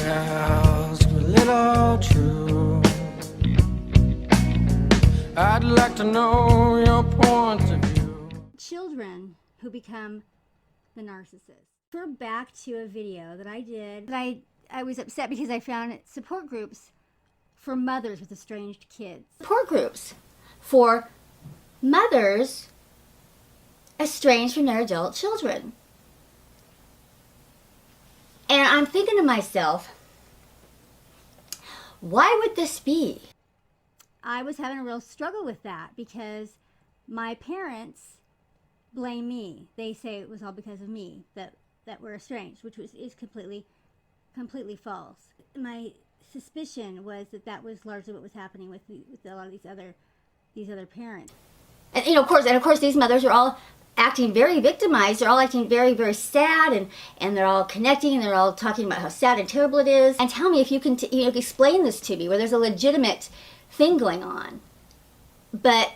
ask a little true. I'd like to know your point of view. Children who become the narcissist. Refer back to a video that I did. I was upset because I found support groups for mothers with estranged kids. Support groups for mothers estranged from their adult children. And I'm thinking to myself, why would this be? I was having a real struggle with that because my parents blame me. They say it was all because of me that we're estranged, which is completely false. My suspicion was that was largely what was happening with a lot of these other parents. And of course these mothers are all acting very victimized. They're all acting very, very sad, and they're all connecting, and they're all talking about how sad and terrible it is. And tell me if you can explain this to me, where there's a legitimate thing going on. But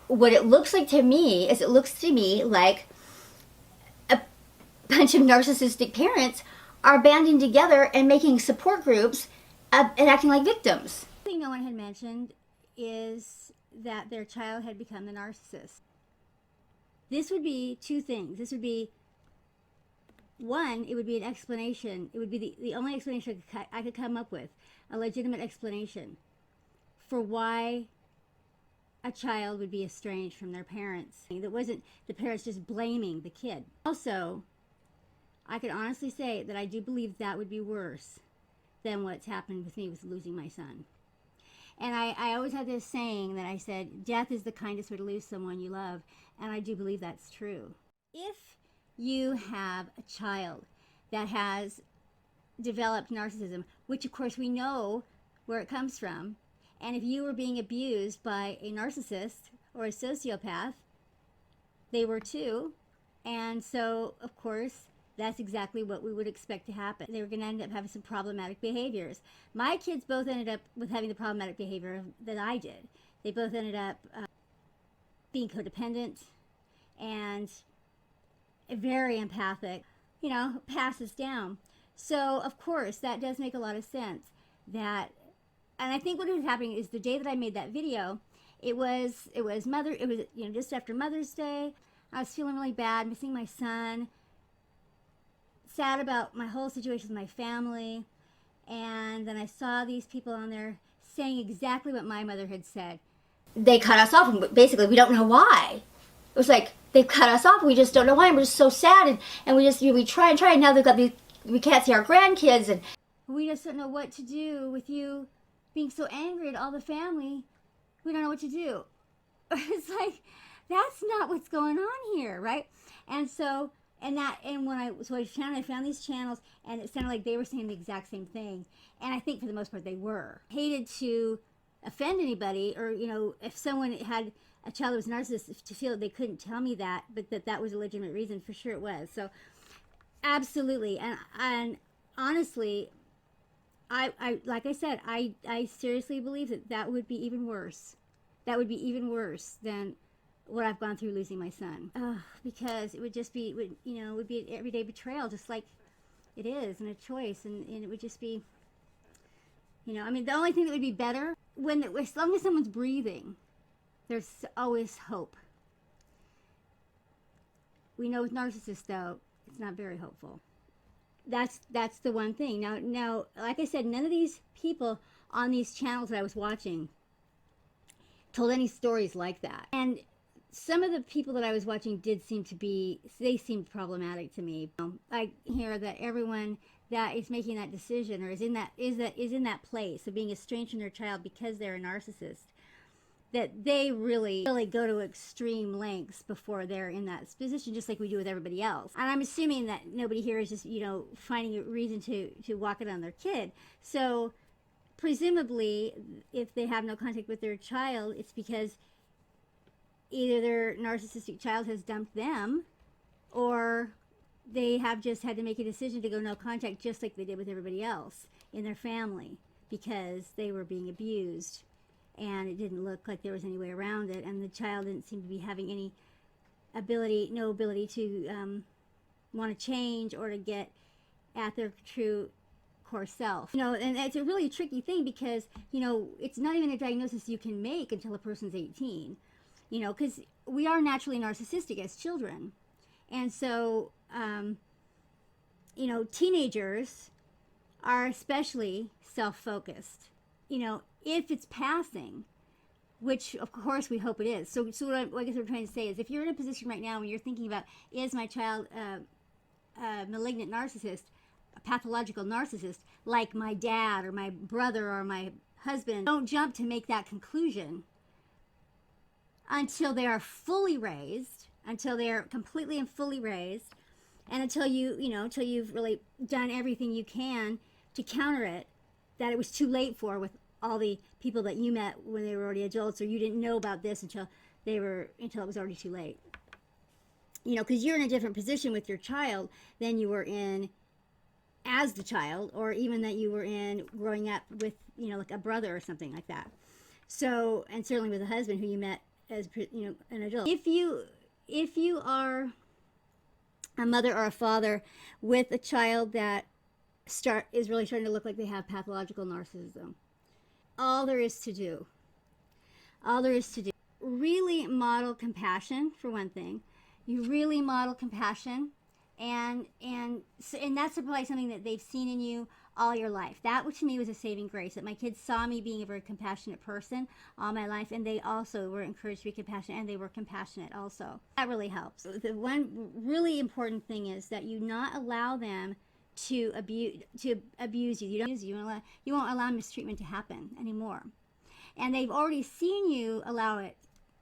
what it looks like to me is, it looks to me like a bunch of narcissistic parents are banding together and making support groups and acting like victims. The thing no one had mentioned is that their child had become the narcissist. This would be two things. This would be, one, it would be an explanation. It would be the only explanation I could come up with, a legitimate explanation for why a child would be estranged from their parents. That wasn't the parents just blaming the kid. Also, I could honestly say that I do believe that would be worse than what's happened with me with losing my son. And I always had this saying that I said, death is the kindest way to lose someone you love. And I do believe that's true. If you have a child that has developed narcissism, which of course we know where it comes from, and if you were being abused by a narcissist or a sociopath, they were too. And so, of course, that's exactly what we would expect to happen. They were going to end up having some problematic behaviors. My kids both ended up with having the problematic behavior that I did. They both ended up being codependent and very empathic, passes down. So, of course, that does make a lot of sense. And I think what was happening is the day that I made that video, it was just after Mother's Day. I was feeling really bad, missing my son, sad about my whole situation with my family, and then I saw these people on there saying exactly what my mother had said. They cut us off, and basically we don't know why. It was like, they cut us off, we just don't know why, and we're just so sad, and we try and try, and now they've got we can't see our grandkids, and we just don't know what to do with you being so angry at all the family. We don't know what to do. It's like, that's not what's going on here, right? And so, when I found these channels, and it sounded like they were saying the exact same thing. And I think for the most part they were. Hated to offend anybody, or if someone had a child that was narcissist, to feel that they couldn't tell me that, but that was a legitimate reason. For sure it was. So absolutely. And honestly, I like I said, I seriously believe that would be even worse. That would be even worse than what I've gone through losing my son. Because it would just be, it would be an everyday betrayal, just like it is, and a choice, and it would just be, the only thing that would be better, as long as someone's breathing, there's always hope. We know with narcissists, though, it's not very hopeful. That's the one thing. Now, like I said, none of these people on these channels that I was watching told any stories like that. And some of the people that I was watching they seemed problematic to me. I hear that everyone that is making that decision, or is in that place of being estranged from their child because they're a narcissist, that they really go to extreme lengths before they're in that position, just like we do with everybody else. And I'm assuming that nobody here is just, finding a reason to walk it on their kid. So presumably, if they have no contact with their child, it's because either their narcissistic child has dumped them, or they have just had to make a decision to go no contact, just like they did with everybody else in their family, because they were being abused and it didn't look like there was any way around it, and the child didn't seem to be having no ability to want to change or to get at their true core self. And it's a really tricky thing because, it's not even a diagnosis you can make until a person's 18, because we are naturally narcissistic as children. And so, teenagers are especially self-focused. If it's passing, which of course we hope it is. So what I guess what I'm trying to say is, if you're in a position right now when you're thinking about, is my child a malignant narcissist, a pathological narcissist, like my dad or my brother or my husband, don't jump to make that conclusion until they are fully raised, until they are completely and fully raised, and until until you've really done everything you can to counter it, that it was too late for, with all the people that you met when they were already adults, or you didn't know about this until it was already too late. Because you're in a different position with your child than you were in as the child, or even that you were in growing up with, like a brother or something like that. So, and certainly with a husband who you met as, an adult. If you are a mother or a father with a child that is really starting to look like they have pathological narcissism, all there is to do, really model compassion, for one thing. You really model compassion, and that's probably something that they've seen in you all your life. That, which to me was a saving grace, that my kids saw me being a very compassionate person all my life, and they also were encouraged to be compassionate, and they were compassionate also. That really helps. The one really important thing is that you not allow them to abuse you. You won't allow mistreatment to happen anymore. And they've already seen you allow it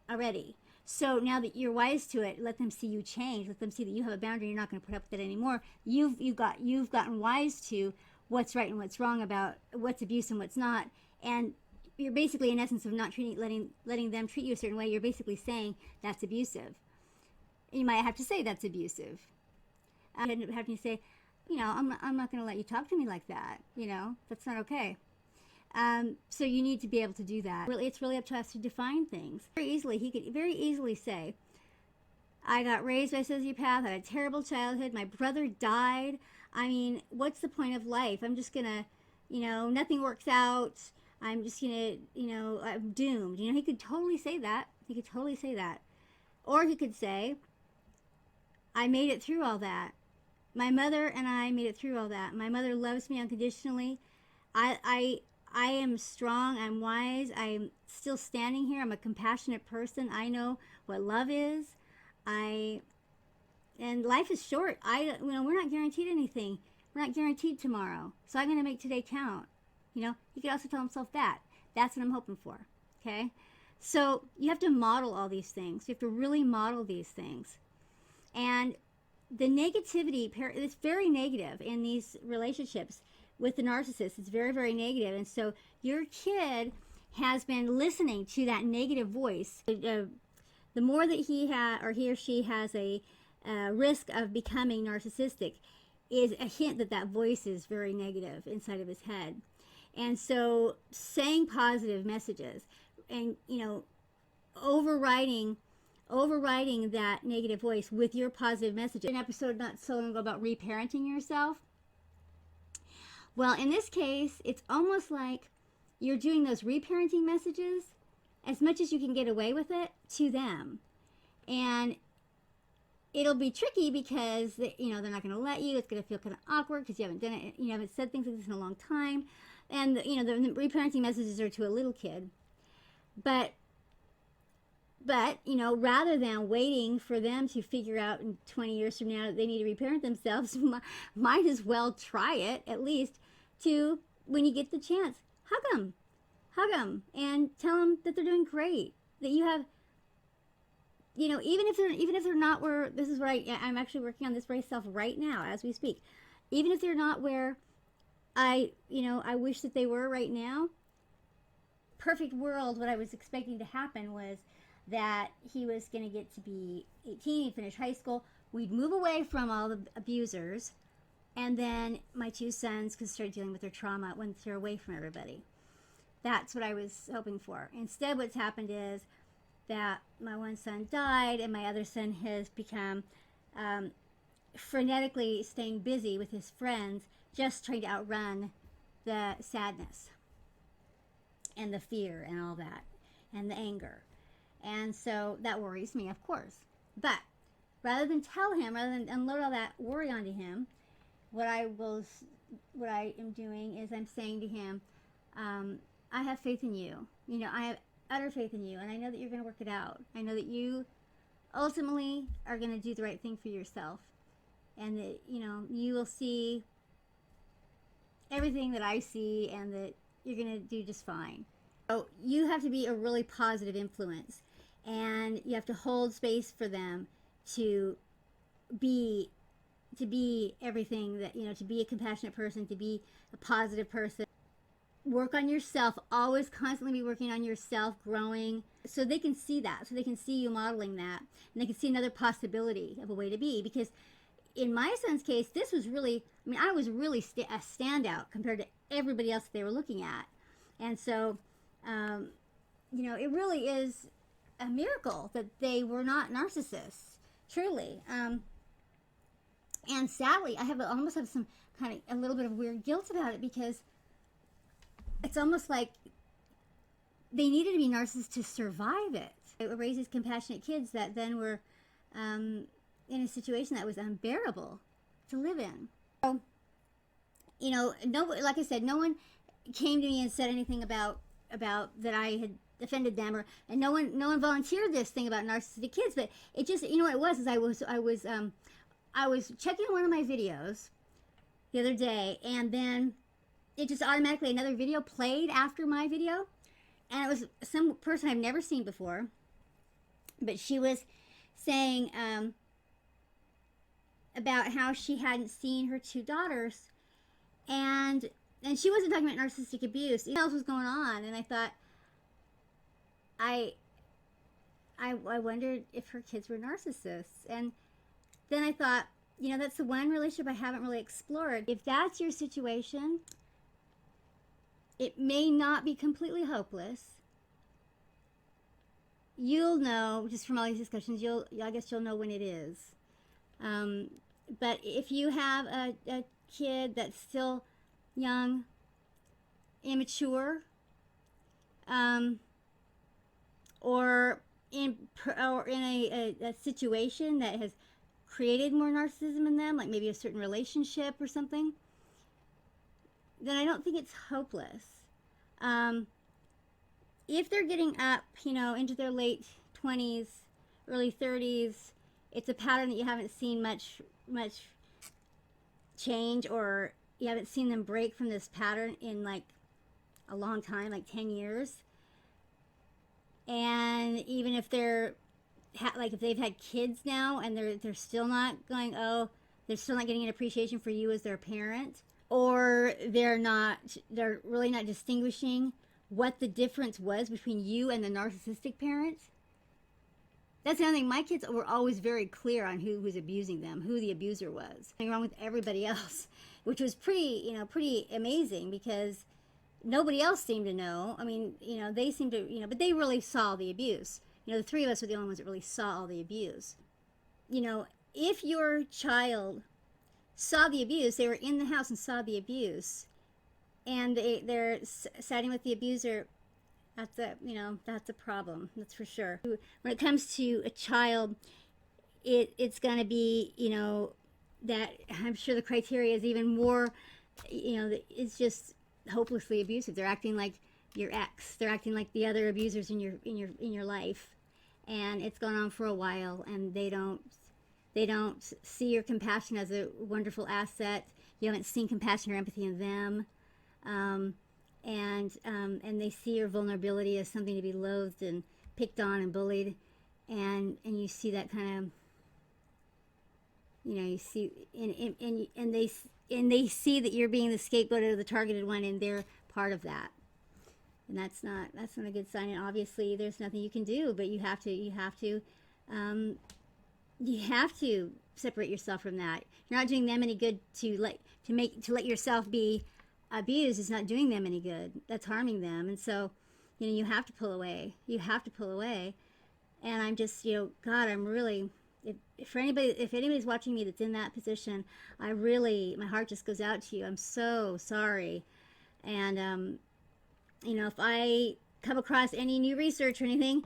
already. So now that you're wise to it, let them see you change. Let them see that you have a boundary. You're not going to put up with it anymore. You've gotten wise to what's right and what's wrong, about what's abuse and what's not. And you're basically, in essence, of not letting them treat you a certain way. You're basically saying that's abusive. You might have to say that's abusive. I end up having to say, I'm not going to let you talk to me like that. That's not okay. So you need to be able to do that. Really, it's really up to us to define things. He could very easily say, I got raised by a sociopath, I had a terrible childhood, my brother died. I mean, what's the point of life? I'm just going to, nothing works out. I'm just going to, I'm doomed. He could totally say that. Or he could say, I made it through all that. My mother and I made it through all that. My mother loves me unconditionally. I am strong. I'm wise. I'm still standing here. I'm a compassionate person. I know what love is. And life is short. We're not guaranteed anything. We're not guaranteed tomorrow. So I'm going to make today count. He could also tell himself that. That's what I'm hoping for. Okay? So you have to model all these things. You have to really model these things. And the negativity, it's very negative in these relationships with the narcissist. It's very, very negative. And so your kid has been listening to that negative voice. The more that he or she has a risk of becoming narcissistic, is a hint that voice is very negative inside of his head. And so saying positive messages and, overriding that negative voice with your positive message. An episode not so long ago about reparenting yourself. Well, in this case, it's almost like you're doing those reparenting messages as much as you can get away with it to them. And it'll be tricky because they're not going to let you. It's going to feel kind of awkward because you haven't done it. You haven't said things like this in a long time. And the reparenting messages are to a little kid. But rather than waiting for them to figure out in 20 years from now that they need to reparent themselves, might as well try it, at least, to, when you get the chance, hug them, and tell them that they're doing great, that you have, even if they're not where, this is where I'm actually working on this for myself right now as we speak, even if they're not where I wish that they were right now. Perfect world, what I was expecting to happen was that he was going to get to be 18, he'd finish high school, we'd move away from all the abusers, and then my two sons could start dealing with their trauma once they're away from everybody. That's what I was hoping for. Instead, what's happened is that my one son died, and my other son has become frenetically staying busy with his friends, just trying to outrun the sadness and the fear and all that and the anger. And so that worries me, of course. But rather than tell him, rather than unload all that worry onto him, what I am doing is I'm saying to him, I have faith in you. You know, I have utter faith in you, and I know that you're going to work it out. I know that you ultimately are going to do the right thing for yourself, and that, you know, you will see everything that I see, and that you're going to do just fine. So you have to be a really positive influence, and you have to hold space for them to be everything that, you know, to be a compassionate person, to be a positive person. Work on yourself, always constantly be working on yourself, growing, so they can see that, so they can see you modeling that, and they can see another possibility of a way to be. Because in my son's case, this was really, I mean, I was really a standout compared to everybody else that they were looking at. And so, you know, it really is a miracle that they were not narcissists, truly. And sadly, I almost have some kind of a little bit of weird guilt about it, because it's almost like they needed to be narcissists to survive it. It raises compassionate kids that then were in a situation that was unbearable to live in. So, you know, like I said, no one came to me and said anything about that I had offended them, and no one volunteered this thing about narcissistic kids. But it just, you know what it was, is I was checking one of my videos the other day, and then it just automatically, another video played after my video, and it was some person I've never seen before, but she was saying about how she hadn't seen her two daughters, and she wasn't talking about narcissistic abuse. What else was going on? And I thought, I wondered if her kids were narcissists. And then I thought, you know, that's the one relationship I haven't really explored. If that's your situation, it may not be completely hopeless. You'll know, just from all these discussions, I guess you'll know when it is. But if you have a kid that's still young, immature, or in a situation that has created more narcissism in them, like maybe a certain relationship or something, then I don't think it's hopeless. If they're getting up, you know, into their late 20s, early 30s, it's a pattern that you haven't seen much change, or you haven't seen them break from this pattern in like a long time, like 10 years. And even if they're like, if they've had kids now and they're still not going, oh, they're still not getting an appreciation for you as their parent, or they're really not distinguishing what the difference was between you and the narcissistic parent. That's the other thing. My kids were always very clear on who was abusing them, who the abuser was. Nothing wrong with everybody else, which was pretty amazing, because nobody else seemed to know. I mean, you know, they seemed to, you know, but they really saw the abuse. You know, the three of us were the only ones that really saw all the abuse. You know, if your child saw the abuse, they were in the house and saw the abuse, and they're siding with the abuser, that's a problem. That's for sure. When it comes to a child, it's going to be, you know, that I'm sure the criteria is even more, you know, it's just hopelessly abusive. They're acting like your ex. They're acting like the other abusers in your life, and it's gone on for a while, and they don't see your compassion as a wonderful asset. You haven't seen compassion or empathy in them, and they see your vulnerability as something to be loathed and picked on and bullied, and you see that kind of, you know, you see, and they see that you're being the scapegoat or the targeted one, and they're part of that. And that's not a good sign. And obviously there's nothing you can do, but you have to separate yourself from that. You're not doing them any good to let yourself be abused. It's not doing them any good. That's harming them. And so, you know, you have to pull away. And I'm just, you know, God, I'm really if anybody's watching me that's in that position, my heart just goes out to you. I'm so sorry. And, if I come across any new research or anything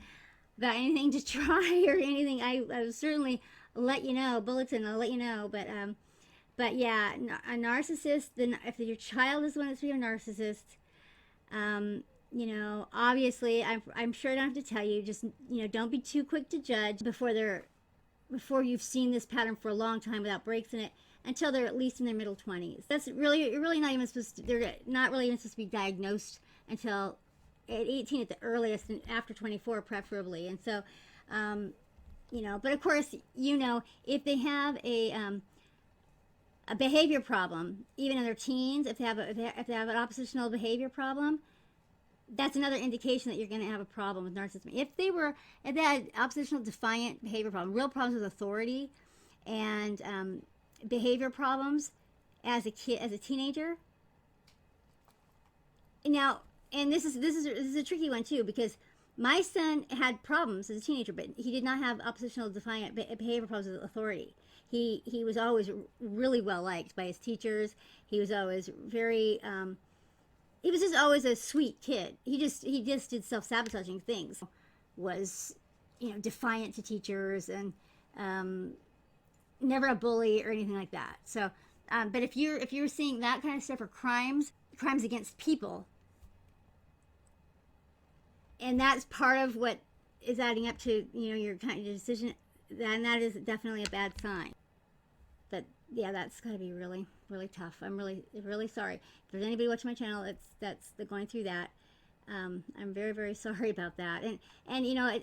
about anything to try or anything, I will certainly let you know. Bulletin, I'll let you know. But yeah, a narcissist, then if your child is one that's being a narcissist, obviously, I'm sure I don't have to tell you, just, don't be too quick to judge before you've seen this pattern for a long time without breaks in it, until they're at least in their middle 20s. You're not even supposed to, they're not really even supposed to be diagnosed until at 18 at the earliest, and after 24 preferably. And so, but of course, if they have a behavior problem, even in their teens, if they have an oppositional behavior problem, that's another indication that you're going to have a problem with narcissism. If they had oppositional defiant behavior problem, real problems with authority, and behavior problems as a teenager. Now, and this is a tricky one too, because my son had problems as a teenager, but he did not have oppositional defiant behavior problems with authority. He was always really well liked by his teachers. He was always very he was just always a sweet kid. He just did self-sabotaging things. Was defiant to teachers, and never a bully or anything like that. So but if you're seeing that kind of stuff, or crimes against people, and that's part of what is adding up to your kind of decision, then that is definitely a bad sign. But yeah, that's got to be really, really tough. I'm really, really sorry. If there's anybody watching my channel that's going through that, I'm very, very sorry about that. And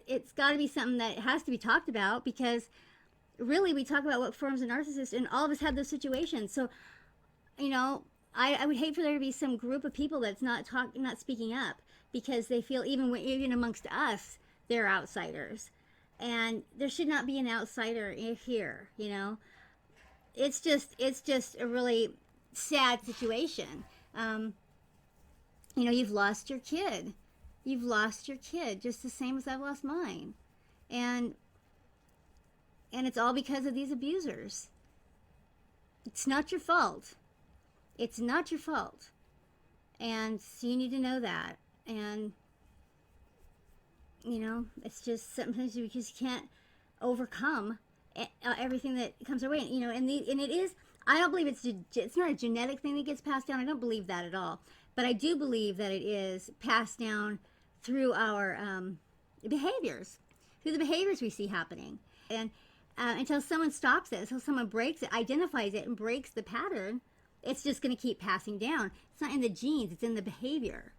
it's got to be something that has to be talked about, because really we talk about what forms a narcissist, and all of us have those situations. So, I would hate for there to be some group of people that's not speaking up, because they feel even amongst us, they're outsiders, and there should not be an outsider here. It's just a really sad situation. You've lost your kid. You've lost your kid just the same as I've lost mine, and it's all because of these abusers. It's not your fault. It's not your fault. And so you need to know that. And, it's just sometimes you just can't overcome everything that comes our way. And it is, I don't believe it's not a genetic thing that gets passed down. I don't believe that at all. But I do believe that it is passed down through our behaviors, through the behaviors we see happening. And until someone stops it, until someone breaks it, identifies it, and breaks the pattern, it's just going to keep passing down. It's not in the genes, it's in the behavior.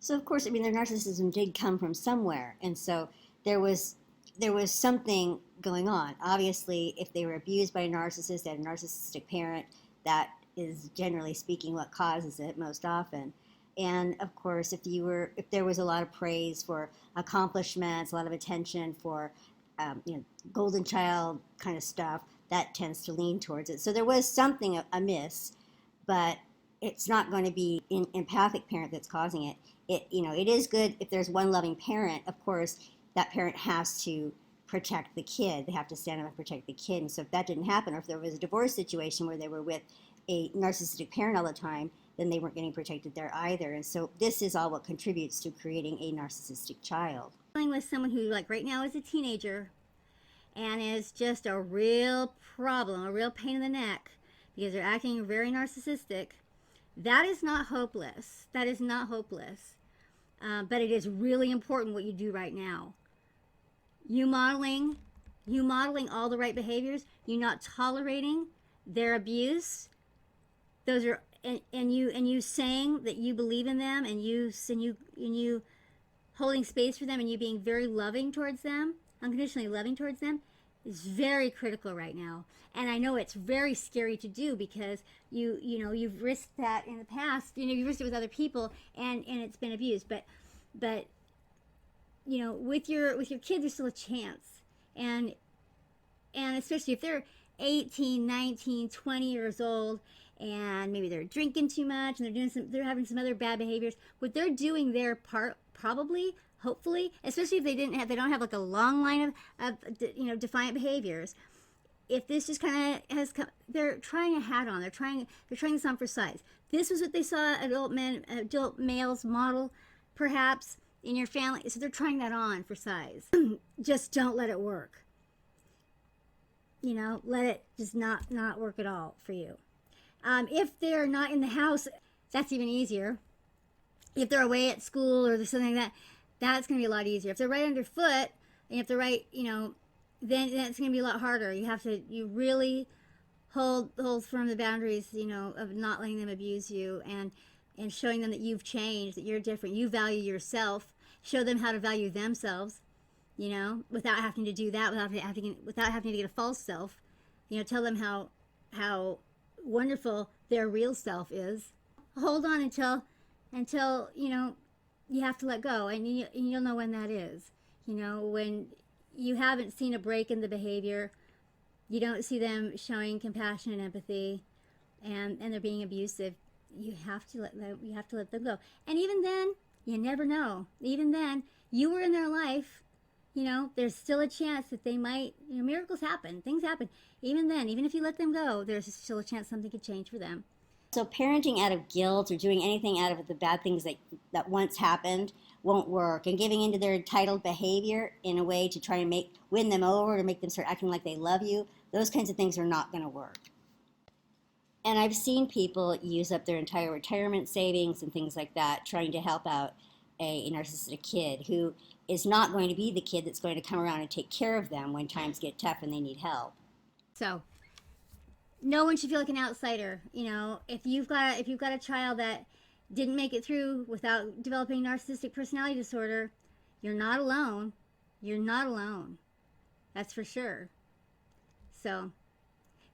So, of course, their narcissism did come from somewhere. And so there was something going on. Obviously, if they were abused by a narcissist, they had a narcissistic parent, that is generally speaking what causes it most often. And of course, if there was a lot of praise for accomplishments, a lot of attention for golden child kind of stuff, that tends to lean towards it. So there was something amiss, but it's not going to be an empathic parent that's causing it. It is good if there's one loving parent. Of course, that parent has to protect the kid. They have to stand up and protect the kid. And so if that didn't happen, or if there was a divorce situation where they were with a narcissistic parent all the time, then they weren't getting protected there either. And so this is all what contributes to creating a narcissistic child. Dealing with someone who, like right now, is a teenager and is just a real problem, a real pain in the neck, because they're acting very narcissistic, that is not hopeless. That is not hopeless. But it is really important what you do right now. You modeling all the right behaviors, you not tolerating their abuse. Those are and you saying that you believe in them, and you holding space for them, and you being very loving towards them, unconditionally loving towards them, is very critical right now. And I know it's very scary to do, because you've risked that in the past. You've risked it with other people, and it's been abused. But with your kids, there's still a chance. And especially if they're 18, 19, 20 years old, and maybe they're drinking too much, and they're having some other bad behaviors. What they're doing there probably hopefully, especially if they don't have like a long line of defiant behaviors. If this just kind of has come, they're trying a hat on. They're trying this on for size. This was what they saw adult males model, perhaps in your family. So they're trying that on for size. Just don't let it work. Let it just not work at all for you. If they're not in the house, that's even easier. If they're away at school or something like that, that's going to be a lot easier. If they're right underfoot, and if they're right, then it's going to be a lot harder. You really hold firm the boundaries, of not letting them abuse you, and showing them that you've changed, that you're different, you value yourself. Show them how to value themselves, without having to do that, without having to get a false self. Tell them how wonderful their real self is. Hold on until you have to let go, and you'll know when that is. When you haven't seen a break in the behavior, you don't see them showing compassion and empathy, and they're being abusive. You have to let them go. And even then, you never know. Even then, you were in their life. There's still a chance that they might. Miracles happen. Things happen. Even then, even if you let them go, there's still a chance something could change for them. So parenting out of guilt or doing anything out of the bad things that once happened won't work. And giving into their entitled behavior in a way to try and win them over, to make them start acting like they love you, those kinds of things are not going to work. And I've seen people use up their entire retirement savings and things like that trying to help out a narcissistic kid who is not going to be the kid that's going to come around and take care of them when times get tough and they need help. So no one should feel like an outsider. If you've got a child that didn't make it through without developing narcissistic personality disorder, you're not alone. You're not alone. That's for sure. So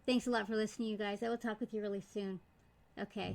thanks a lot for listening, you guys. I will talk with you really soon. Okay.